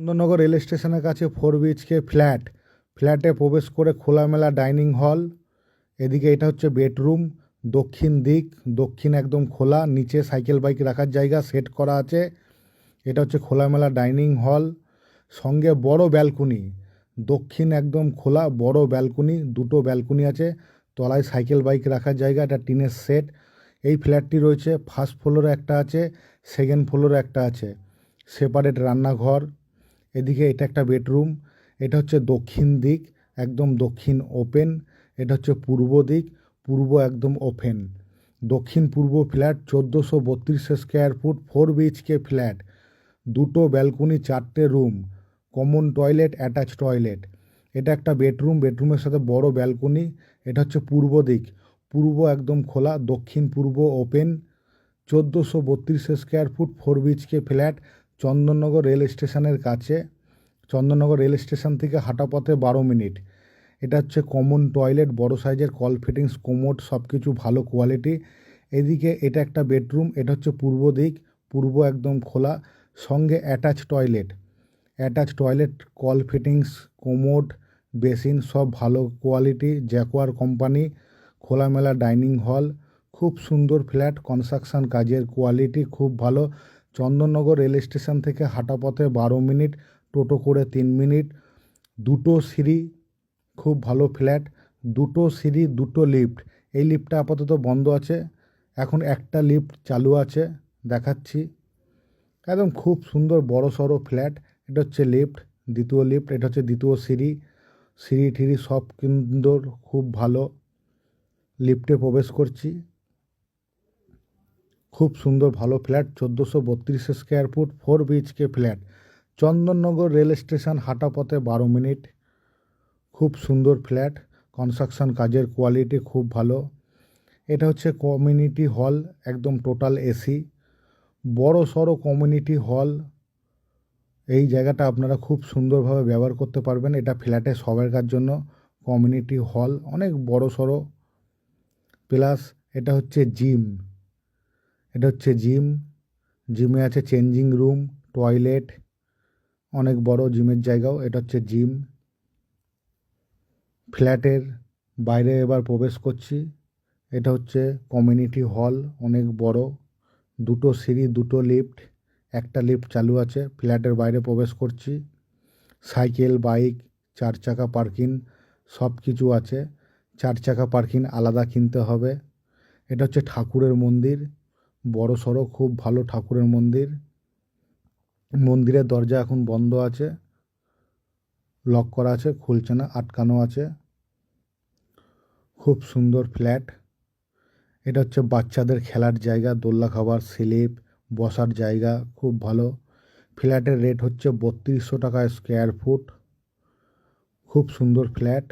Chandannagar rail স্টেশনের কাছে 4 BHK flat. ফ্ল্যাটে প্রবেশ করে খোলামেলা ডাইনিং হল। এদিকে এটা হচ্ছে বেডরুম। দক্ষিণ দিক, দক্ষিণ একদম খোলা, নিচে সাইকেল বাইক রাখার জায়গা সেট করা আছে। এটা হচ্ছে খোলামেলা ডাইনিং হল, সঙ্গে বড় ব্যালকনি। দক্ষিণ একদম খোলা, বড় ব্যালকনি, দুটো ব্যালকনি আছে। তলায় সাইকেল বাইক রাখার জায়গা। এটা টিনের সেট। এই ফ্ল্যাটটি রয়েছে ফার্স্ট ফ্লোরে একটা আছে, সেকেন্ড ফ্লোরে একটা আছে। সেপারেট রান্নাঘর। এদিকে এটা একটা বেডরুম। এটা হচ্ছে দক্ষিণ দিক, একদম দক্ষিণ ওপেন। এটা হচ্ছে পূর্ব দিক, পূর্ব একদম ওপেন। দক্ষিণ পূর্ব flat, 1432 square foot, 4 BHK flat. দুটো ব্যালকনি, 4টে room, common toilet, attach toilet. এটা একটা বেডরুম, বেডরুমের সাথে বড় ব্যালকনি। এটা হচ্ছে পূর্ব দিক, পূর্ব একদম খোলা, দক্ষিণ পূর্ব open. 1432 square foot, 4 BHK flat, Chandannagar rail স্টেশনের কাছে। চন্দননগর রেল স্টেশন থেকে হাঁটা পথে 12 মিনিট। এটা হচ্ছে কমন টয়লেট, বড় সাইজের, কল ফিটিংস, কোমোড, সব কিছু ভালো কোয়ালিটি। এদিকে এটা একটা বেডরুম। এটা হচ্ছে পূর্ব দিক, পূর্ব একদম খোলা, সঙ্গে attach toilet. Attach toilet, call fittings, commode, basin সব ভালো কোয়ালিটি, জ্যাকোয়ার কোম্পানি। খোলামেলা ডাইনিং হল। খুব সুন্দর ফ্ল্যাট, কনস্ট্রাকশন কাজের কোয়ালিটি খুব ভালো। চন্দননগর রেল স্টেশন থেকে হাঁটা পথে 12 মিনিট, টোটো করে 3 মিনিট। দুটো সিঁড়ি, খুব ভালো ফ্ল্যাট। দুটো সিঁড়ি, দুটো লিফট। এই লিফটটা আপাতত বন্ধ আছে, এখন একটা লিফট চালু আছে, দেখাচ্ছি। একদম খুব সুন্দর বড় সড়ো ফ্ল্যাট। এটা হচ্ছে লিফট, দ্বিতীয় লিফট। এটা হচ্ছে দ্বিতীয় সিঁড়ি। সিঁড়ি টিড়ি সব সুন্দর, খুব ভালো। লিফটে প্রবেশ করছি। খুব সুন্দর ভালো flat, 1432 square foot, 4 BHK flat. Chandannagar rail station, হাঁটা পথে 12 মিনিট। খুব সুন্দর ফ্ল্যাট, কনস্ট্রাকশন কাজের কোয়ালিটি খুব ভালো। এটা হচ্ছে কমিউনিটি হল, একদম টোটাল এসি, বড় সড়ো কমিউনিটি হল। এই জায়গাটা আপনারা খুব সুন্দরভাবে ব্যবহার করতে পারবেন। এটা ফ্ল্যাটে সবাইকার জন্য কমিউনিটি হল, অনেক বড় সড়ো। প্লাস এটা হচ্ছে জিম। এটা হচ্ছে জিম। জিমে আছে চেঞ্জিং রুম, টয়লেট, অনেক বড় জিমের জায়গাও। এটা হচ্ছে জিম। ফ্ল্যাটের বাইরে এবার প্রবেশ করছি। এটা হচ্ছে কমিউনিটি হল, অনেক বড়। দুটো সিঁড়ি, দুটো লিফট, একটা লিফট চালু আছে। ফ্ল্যাটের বাইরে প্রবেশ করছি। সাইকেল বাইক, 4 চাকা পার্কিং সব কিছু আছে। 4 চাকা পার্কিং আলাদা কিনতে হবে। এটা হচ্ছে ঠাকুরের মন্দির, বড় সড়ো, খুব ভালো ঠাকুরের মন্দির। মন্দিরের দরজা এখন বন্ধ আছে, লক করা আছে, খুলছে না, আটকানো আছে। খুব সুন্দর ফ্ল্যাট। এটা হচ্ছে বাচ্চাদের খেলার জায়গা, দোলনা খাবার, স্লিপ, বসার জায়গা, খুব ভালো। ফ্ল্যাটের রেট হচ্ছে 3200 টাকা স্কোয়ার ফুট। খুব সুন্দর ফ্ল্যাট।